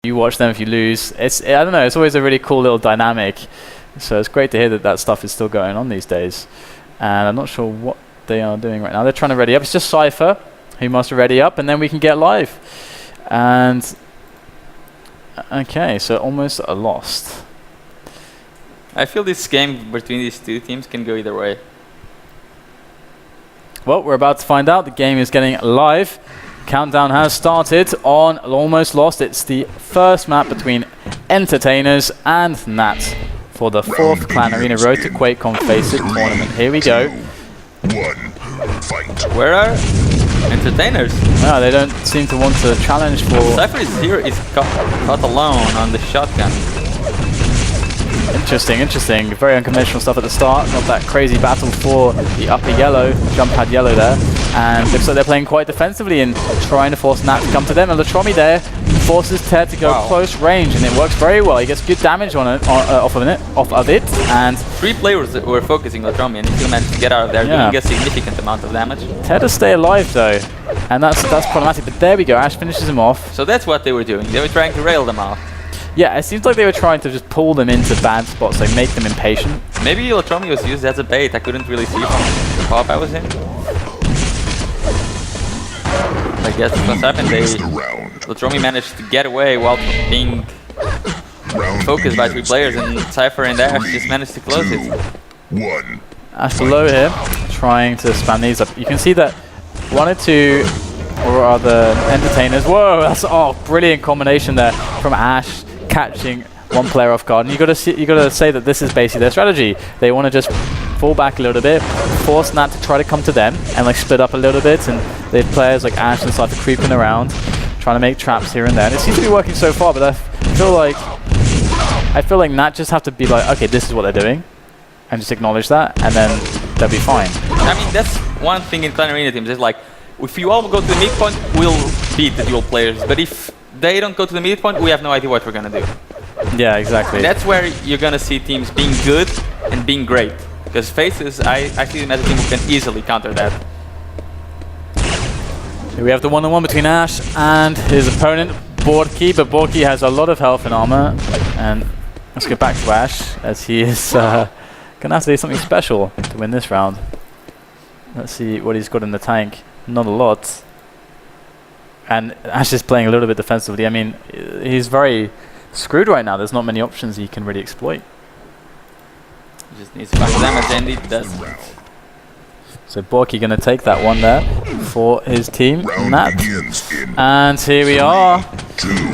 you watch them if you lose. I don't know, it's always a really cool little dynamic. So it's great to hear that that stuff is still going on these days. And I'm not sure what they are doing right now. They're trying to ready up. It's just Cypher who must ready up, and then we can get live. And okay, so almost a lost. I feel this game between these two teams can go either way. Well, we're about to find out. The game is getting live. Countdown has started on Almost Lost. It's the first map between Entertainers and Nat for the 4th Clan Arena Road to QUAKECON FACEIT tournament. Here we go. Where are Entertainers? No, they don't seem to want to challenge for... Cypher is here, is caught alone on the shotgun. Interesting, interesting. Very unconventional stuff at the start. Not that crazy battle for the upper yellow, jump pad yellow there. And looks like they're playing quite defensively and trying to force Nat to come to them. And Latromi there forces Ted to go close range, and it works very well. He gets good damage on it, off of it. And 3 players that were focusing Latromi, and he still managed to get out of there, doing a significant amount of damage. Ted to stay alive though, and that's problematic. But there we go. Ash finishes him off. So that's what they were doing. They were trying to rail them off. Yeah, it seems like they were trying to just pull them into bad spots, like make them impatient. Maybe Latromi was used as a bait. I couldn't really see from the pop I was in. I guess what's happened, Latromi managed to get away while being focused by 3 players, and Cypher and Ash just managed to close it. Ash below here, trying to spam these up. You can see that 1 or 2 or other Entertainers. Whoa, that's brilliant combination there from Ash catching 1 player off guard. And you got to say that this is basically their strategy. They want to just fall back a little bit, force Nat to try to come to them, and like split up a little bit. And they have players like Ash and Cypher creeping around, trying to make traps here and there. And it seems to be working so far, but I feel like Nat just have to be like, okay, this is what they're doing, and just acknowledge that, and then they'll be fine. I mean, that's one thing in Clan Arena teams. It's like, if you all go to the midpoint, we'll beat the dual players. But if they don't go to the midpoint, we have no idea what we're gonna do. Yeah, exactly. That's where you're gonna see teams being good and being great. Because FACEIT, I see them as a team who can easily counter that. Here we have the 1-on-1 between Ash and his opponent, Borky. But Borky has a lot of health and armor. And let's get back to Ash, as he is gonna have to do something special to win this round. Let's see what he's got in the tank. Not a lot. And Ash is playing a little bit defensively. I mean, he's very screwed right now. There's not many options he can really exploit. He just needs to find damage, and he does. So Borky going to take that one there for his team, Nat. And here we are.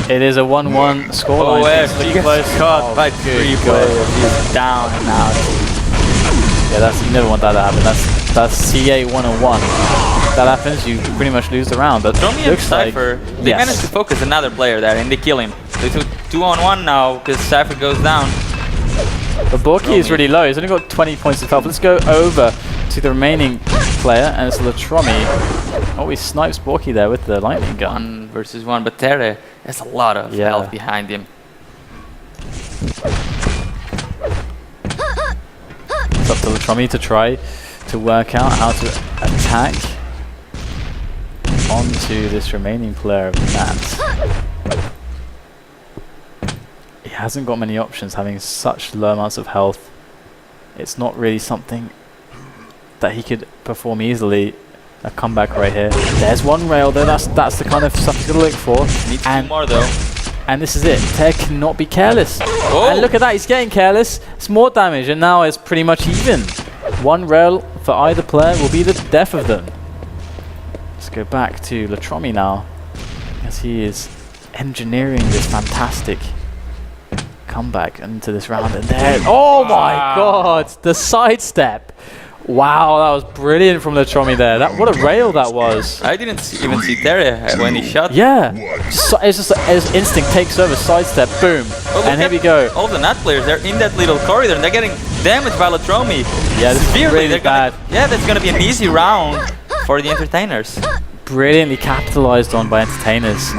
It is a 1-1 scoreline. Oh, he gets caught by 3 players. He's down and out. Yeah, you never want that to happen. That's CA 101. That happens, you pretty much lose the round. But Latromi and Cypher, they managed to focus another player there, and they kill him. They took 2-on-1 now because Cypher goes down. But Borky is really low. He's only got 20 points of health. Let's go over to the remaining player, and it's Latromi. Oh, he snipes Borky there with the lightning gun. 1 versus 1, but Tere has a lot of health behind him. It's up to Latromi to try to work out how to attack onto this remaining player of Nat. He hasn't got many options, having such low amounts of health. It's not really something that he could perform easily. A comeback right here. There's 1 rail there. That's the kind of stuff he's gonna look for. Needs 2 more though. And this is it. Ted cannot be careless. Oh. And look at that, he's getting careless. It's more damage, and now it's pretty much even. 1 rail for either player will be the death of them. Let's go back to Latromi now, as he is engineering this fantastic comeback into this round. And there, oh my god, the sidestep. Wow, that was brilliant from Latromi there. What a rail that was. I didn't even see Tere when he shot. Yeah, so it's just his instinct takes over, sidestep, boom, and here we go. All the Nat players, they're in that little corridor, and they're getting damaged by Latromi. Yeah, this is really bad. Yeah, that's gonna be an easy round for the Entertainers. Brilliantly capitalized on by Entertainers.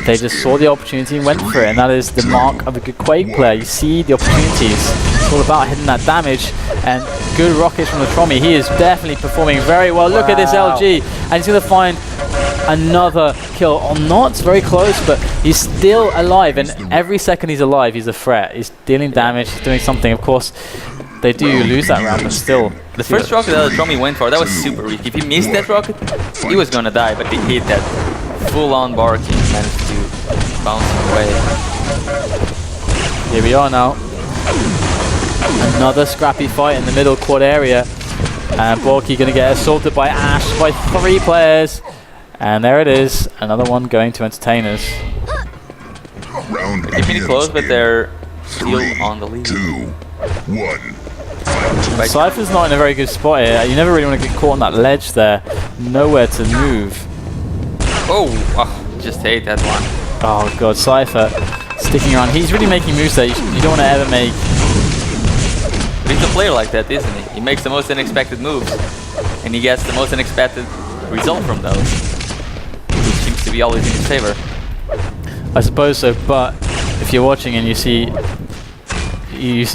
They just saw the opportunity and went for it, and that is the mark of a good Quake player. You see the opportunities. It's all about hitting that damage, and good rockets from Latromi. He is definitely performing very well. Look at this LG, and he's going to find Another kill on Knots, very close, but he's still alive, and every second he's alive, he's a threat. He's dealing damage, he's doing something. Of course, they do lose that round, but still. The first rocket that Dromi went for, that was super weak. If he missed that rocket, he was gonna die, but he hit that full-on bar king, managed to bounce him away. Here we are now. Another scrappy fight in the middle quad area. And Borky gonna get assaulted by Ash by 3 players. And there it is, another one going to Entertainers. They're keeping it close, but they're still on the lead. 2, 1. Cypher's not in a very good spot here. You never really want to get caught on that ledge there. Nowhere to move. Oh, just hate that one. Oh god, Cypher sticking around. He's really making moves that you don't want to ever make. But he's a player like that, isn't he? He makes the most unexpected moves, and he gets the most unexpected result from those, which seems to be always in his favor. I suppose so, but if you're watching and you see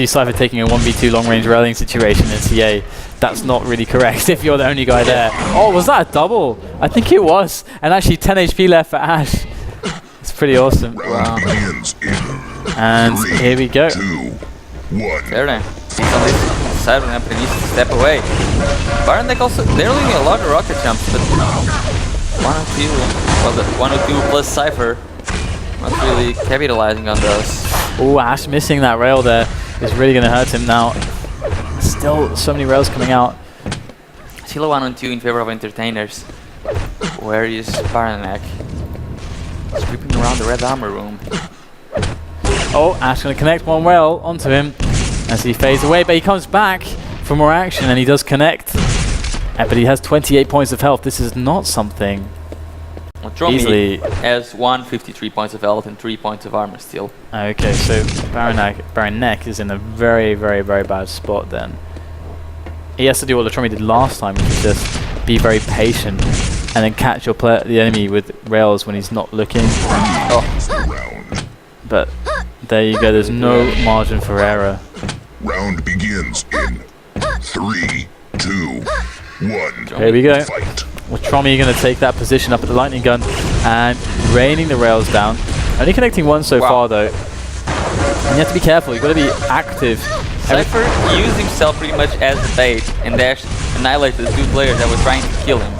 Cypher taking a 1v2 long-range railing situation in CA, that's not really correct if you're the only guy there. Oh, was that a double? I think it was. And actually 10 HP left for Ash. It's pretty awesome. Wow. And here we go. 2, 1. There then. He's on this side ramp and he needs to step away. Baronek also, they're doing a lot of rocket jumps, but 1 or 2 plus Cypher not really capitalizing on those. Oh, Ash missing that rail there is really going to hurt him now. Still so many rails coming out. Still 1 and 2 in favor of Entertainers. Where is Baronek? He's creeping around the red armor room. Oh, Ash going to connect 1 rail onto him as he fades away, but he comes back for more action and he does connect. But he has 28 points of health. This is not something Dromi has 153 points of health and 3 points of armor still. Okay, so Baronek is in a very, very, very bad spot then. He has to do what Latromi did last time, which is just be very patient and then catch the enemy with rails when he's not looking. Oh. But there you go, there's no margin for error. Round begins in 3, 2, 1. Here we go. Fight. Latromi going to take that position up at the lightning gun and raining the rails down. Only connecting 1 so far though. And you have to be careful, you've got to be active. Cypher used himself pretty much as a bait and Dash annihilated the 2 players that were trying to kill him.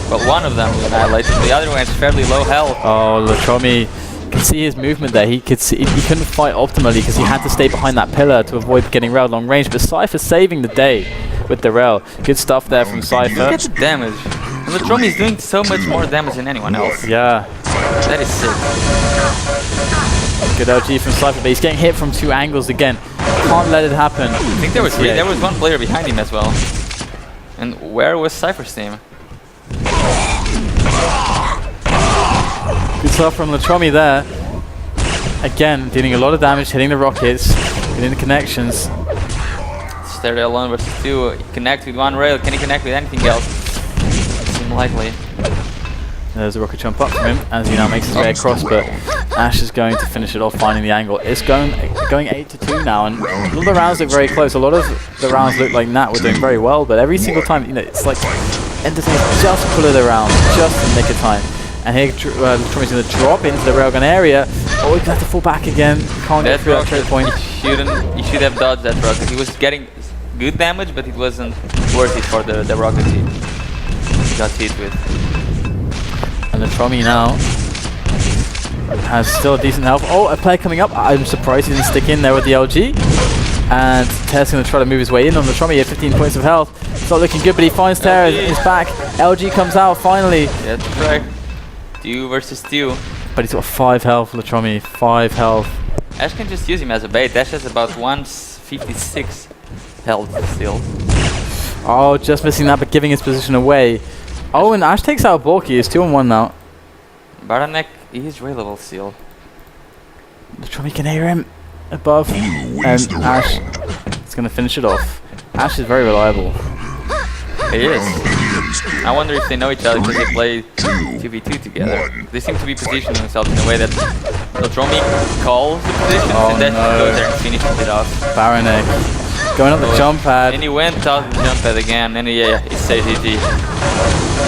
But one of them was annihilated, the other one has fairly low health. Oh, Latromi, you can see his movement there. He couldn't fight optimally because he had to stay behind that pillar to avoid getting railed long range. But Cypher saving the day with the rail. Good stuff there from Cypher. Look at the damage. And Latromi is doing so much more damage than anyone else. Yeah. That is sick. Good LG from Cypher, but he's getting hit from 2 angles again. Can't let it happen. I think there was 3. There was 1 player behind him as well. And where was Cypher's team? Good stuff from Latromi there. Again, dealing a lot of damage, hitting the rockets, hitting the connections. Stereo alone versus 2. He connects with 1 rail. Can he connect with anything else? It's unlikely. There's a rocket jump up from him as he now makes his way across, but Ash is going to finish it off, finding the angle. It's going 8-2 now, and a lot of the rounds look very close. A lot of the rounds look like Nat were doing very well, but every single time, it's like Entertainers just pull it around, just in the nick of time. And here, Latromi's going to drop into the railgun area. Oh, he's going to have to fall back again. Can't get through that trade point. He should have dodged that rocket. He was getting good damage, but it wasn't worth it for the rocket he got hit with. And Latromi now has still a decent health. Oh, a player coming up. I'm surprised he didn't stick in there with the LG. And Ter's going to try to move his way in on Latromi at 15 points of health. It's not looking good, but he finds Ter in his back. LG comes out finally. Yeah, that's right. 2 versus 2. But he's got 5 health, Latromi. 5 health. Ash can just use him as a bait. Ash has about 156 health still. Oh, just missing that, but giving his position away. Oh, and Ash takes out Borky. It's 2-on-1 now. Baronek is rail level still. Latromi can hear him above. And Ash is going to finish it off. Ash is very reliable. He is. I wonder if they know each other because they play 2v2 together. They seem to be positioning themselves in a way that Latromi calls the positions and then goes there and finishes it off. Baronek going up the jump pad. And he went out the jump pad again, and he says GG.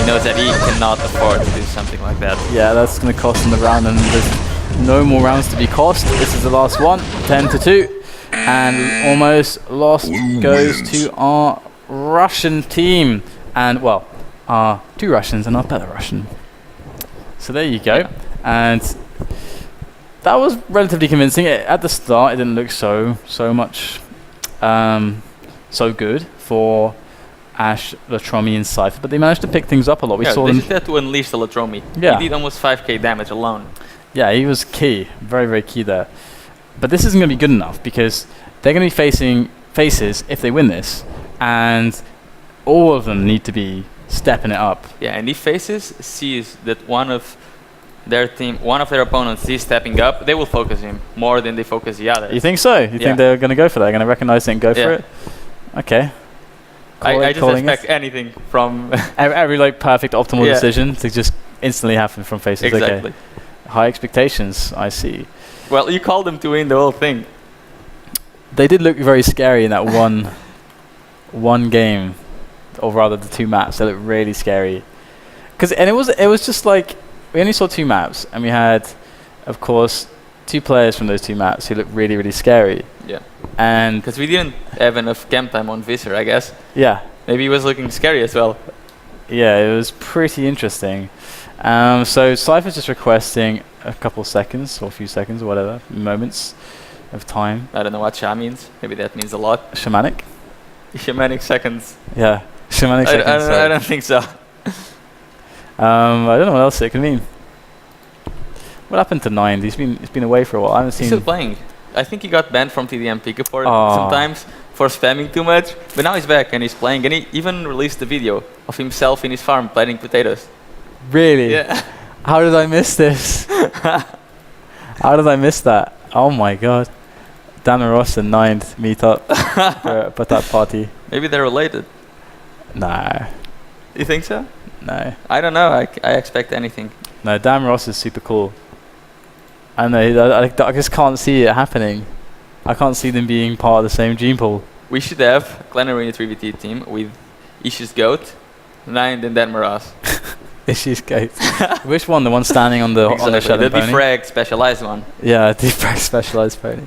He knows that he cannot afford to do something like that. Yeah, that's going to cost him the round, and there's no more rounds to be cost. This is the last one, 10-2. And almost lost goes to our Russian team. And, well, our 2 Russians and our Belarusian. So there you go. And that was relatively convincing. At the start, it didn't look so good for Ash, Latromi, and Cypher, but they managed to pick things up a lot. We saw them. They just had to unleash the Latromi. Yeah. He did almost 5k damage alone. Yeah, he was key. Very, very key there. But this isn't going to be good enough because they're going to be facing Faces if they win this, and all of them need to be stepping it up. Yeah, and if Faces sees that one of their opponents is stepping up, they will focus him more than they focus the others. You think so? You think they're going to go for that? They're going to recognize it and go for it? Okay. I just expect anything from every like perfect optimal decision to just instantly happen from Faces. Exactly. Okay. High expectations, I see. Well, you called them to win the whole thing. They did look very scary in that one game, or rather the 2 maps. They looked really scary. And it was just like, we only saw 2 maps, and we had, of course, 2 players from those 2 maps who looked really, really scary. Yeah. And because we didn't have enough camp time on Visser, I guess. Yeah. Maybe he was looking scary as well. Yeah, it was pretty interesting. So Cypher's just requesting a couple seconds, or a few seconds, or whatever, moments of time. I don't know what Sha means. Maybe that means a lot. Shamanic? Shamanic seconds. Yeah, shamanic seconds. I don't think so. I don't know what else it could mean. What happened to 9? He's been away for a while. I haven't seen. He's still playing. I think he got banned from TDM Pika for sometimes for spamming too much. But now he's back and he's playing. And he even released a video of himself in his farm planting potatoes. Really? Yeah. How did I miss this? How did I miss that? Oh my god. Dan and Ross and 9th meet up for that party. Maybe they're related. Nah. You think so? No. I don't know. I expect anything. No, Dan Ross is super cool. I know. I just can't see it happening. I can't see them being part of the same gene pool. We should have Clan Arena 3v3 team with Ishi's Goat, 9, and Dan Maras. Ishi's Goat. Which one? The one standing on the shadow pony? The defrag specialized one. Yeah, defrag specialized pony.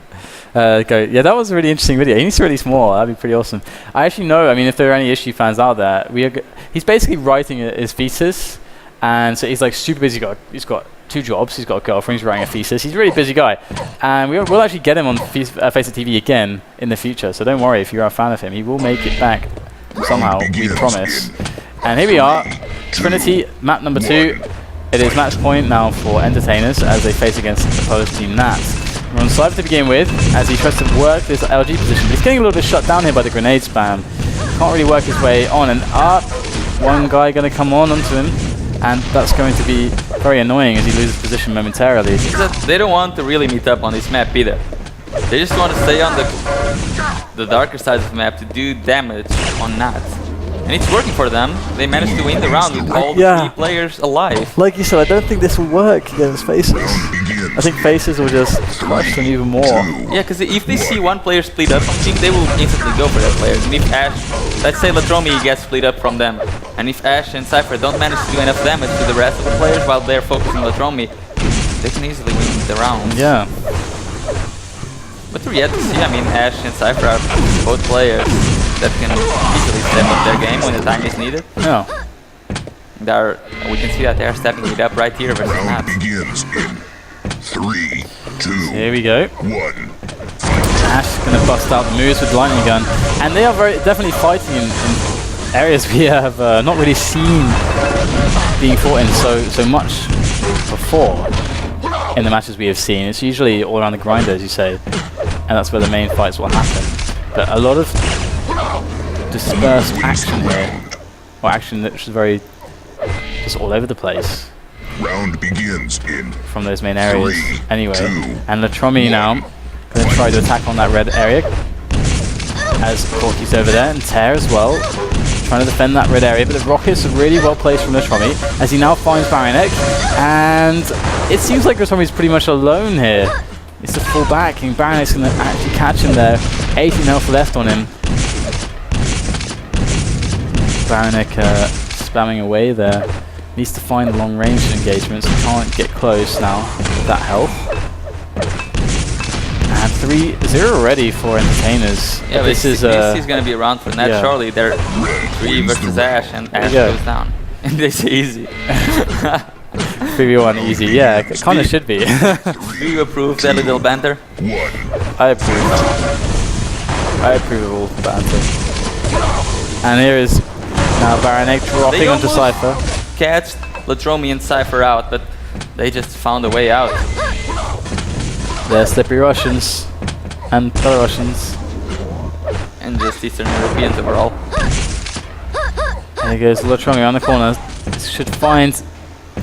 Goat. Yeah, that was a really interesting video. He needs to release more. That'd be pretty awesome. I actually know. I mean, if there are any Ishi fans out there, he's basically writing his thesis, and so he's like super busy. He's got 2 jobs. He's got a girlfriend. He's writing a thesis. He's a really busy guy, and we'll actually get him on FACEIT TV again in the future. So don't worry if you're a fan of him. He will make it back somehow. We promise. And here we are, Trinity, map number 2. It is match point now for Entertainers as they face against the Polish team Nats. We're on Cypher to begin with as he tries to work this LG position, but he's getting a little bit shut down here by the grenade spam. Can't really work his way on and up. One guy going to come onto him, and that's going to be very annoying as he loses position momentarily. They don't want to really meet up on this map either. They just want to stay on the darker side of the map to do damage on Nats. And it's working for them. They managed to win the round with all 3 players alive. Like you said, I don't think this will work against Faces. I think Faces will just crush them even more. Yeah, because if they see one player split up from team, they will instantly go for that player. And if Ash, let's say Latromi gets split up from them, and if Ash and Cypher don't manage to do enough damage to the rest of the players while they're focusing on Latromi, they can easily win the round. Yeah. But we're yet to see. I mean, Ash and Cypher are both players that can easily step up their game when the time is needed. No. We can see that they're stepping it up right here versus Nats. Begins in 3, 2, here we go. 1. Ash gonna bust out the moves with lightning gun, and they are definitely fighting in areas we have not really seen being fought in so much before in the matches we have seen. It's usually all around the grinder, as you say, and that's where the main fights will happen. But a lot of dispersed action here, or action that's very just all over the place. Round begins in from those main areas. 3, anyway, 2, and Latromi now going to try to attack on that red area as Corky's over there, and Tear as well, trying to defend that red area. But the rockets are really well placed from Latromi as he now finds Baronek, and it seems like Latromi's pretty much alone here. It's to fall back, and Baronek's going to actually catch him there. 18 health left on him. Baronek spamming away there. Needs to find long range engagements. Can't get close now with that health. And 3-0 already for Entertainers. Yeah, this is going to be around for Nat. yeah. They're 3 versus Ash, and Ash goes down. And they say easy. 3v1 easy. Yeah, it kind of should be. Do you approve that little banter? I approve. I approve of all the banter. And here is now Baranek dropping onto Cypher. Catch Latromi and Cypher out, but they just found a way out. They're slippery Russians and Belarusians. And just Eastern Europeans overall. There goes Latromi on the corner. Should find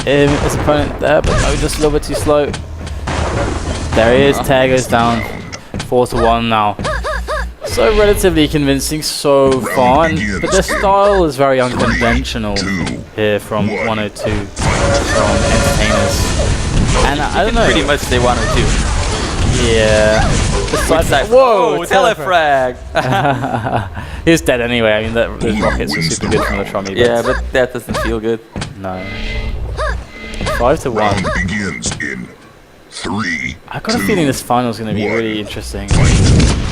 his opponent there, but no, just a little bit too slow. There he is. Tear goes down. 4-1 now. So relatively convincing so far, but their style is very unconventional here from 102 from Entertainers. And I don't know. Pretty much say 102. Yeah. Whoa, telefrag! He's dead anyway. I mean, those rockets were super good from Latromi. Yeah, but that doesn't feel good. No. 5-1. Round begins in 3. I've got a feeling this final is going to be really interesting.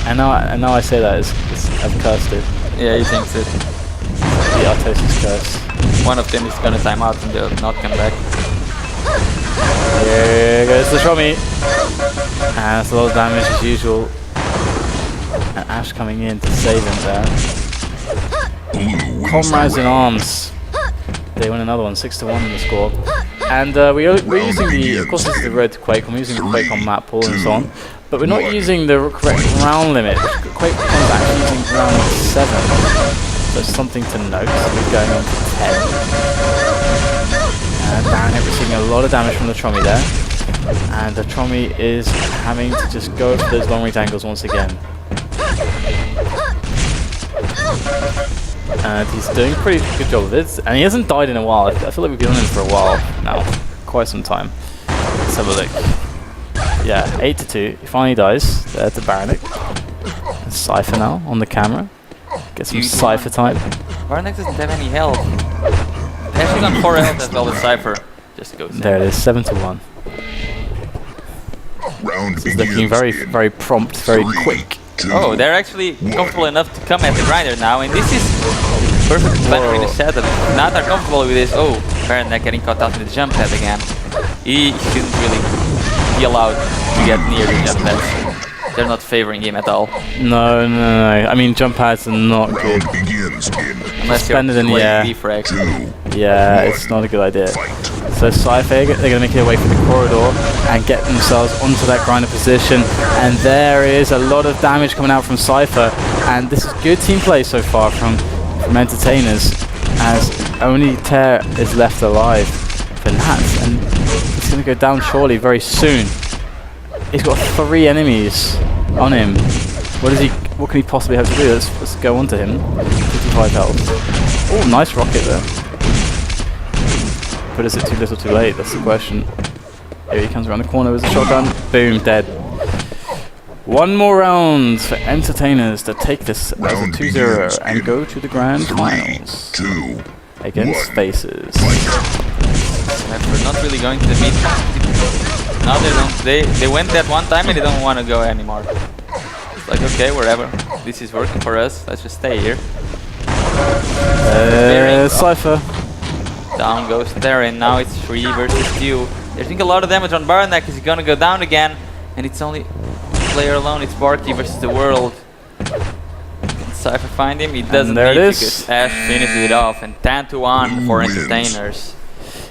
And now I say that I've cursed it. Yeah, he thinks it. The Artosis curse. One of them is going to time out and they'll not come back. Here goes Latromi. And it's a lot of damage as usual. And Ash coming in to save him there. Comrades in Arms. They win another one, 6-1 in the score. And we're using the, of course this is the road to QUAKECON, we're using the QUAKECON map pool and so on. But we're not using the correct round limit. QUAKECON is actually using round 7. So it's something to note. We're going on to 10. And Baronet receiving a lot of damage from Latromi there. And Latromi is having to just go for those long range angles once again. And he's doing a pretty good job of it. And he hasn't died in a while. I feel like we've been on him for a while now. Quite some time. Let's have a look. Yeah, 8-2. He finally dies. There's the Baronet. And Cypher now on the camera. Get some Cypher time. Baronet doesn't have any health. Ash is on 4 health as well as Cypher. Just goes there it is, 7-1. This is looking very, very prompt, very quick. Oh, they're actually comfortable enough to come at the grinder now, and this is perfect planner in the setup. Not are comfortable with this. Oh, Baronet getting caught out in the jump pad again. He shouldn't really be allowed to get near the jump pads. They're not favoring him at all. No. I mean, jump pads are not good. Unless Suspended in the air. Yeah, it's not a good idea. So Cypher, they're going to make their way through the corridor and get themselves onto that grinder position. And there is a lot of damage coming out from Cypher. And this is good team play so far from Entertainers, as only Tear is left alive for Nats. And he's going to go down surely very soon. He's got 3 enemies on him. What can he possibly have to do? Let's go on to him. 55 health. Oh, nice rocket there. But is it too little too late? That's the question. Here he comes around the corner with a shotgun. Boom, dead. One more round for Entertainers to take this as a 2-0 and go to the grand finals against FACEIT. We're not really going to the meet. No, they don't. They went that one time and they don't want to go anymore. It's like, okay, wherever. This is working for us. Let's just stay here. Cypher. Down goes there, and now it's 3 versus 2. They're doing a lot of damage on Baronet because he's gonna go down again, and it's only player alone. It's Barky versus the world. Can Cypher find him? He doesn't need to because Ash finishes it off, and 10-1 for Entertainers.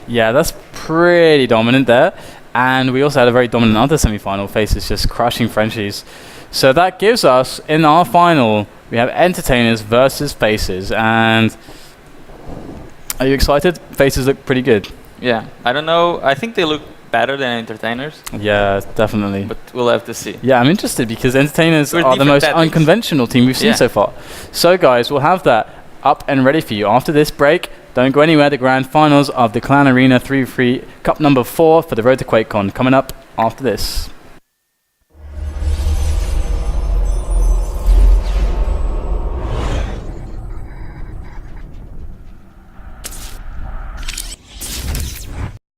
Yeah, that's pretty dominant there. And we also had a very dominant other semi-final. FACEIT just crushing Frenchies. So that gives us, in our final, we have Entertainers versus FACEIT. And are you excited? FACEIT look pretty good. Yeah, I don't know. I think they look better than Entertainers. Yeah, definitely. But we'll have to see. Yeah, I'm interested because Entertainers are the most unconventional team we've seen so far. So guys, we'll have that up and ready for you after this break. Don't go anywhere. The grand finals of the Clan Arena 3v3 Cup number 4 for the road to QUAKECON coming up after this.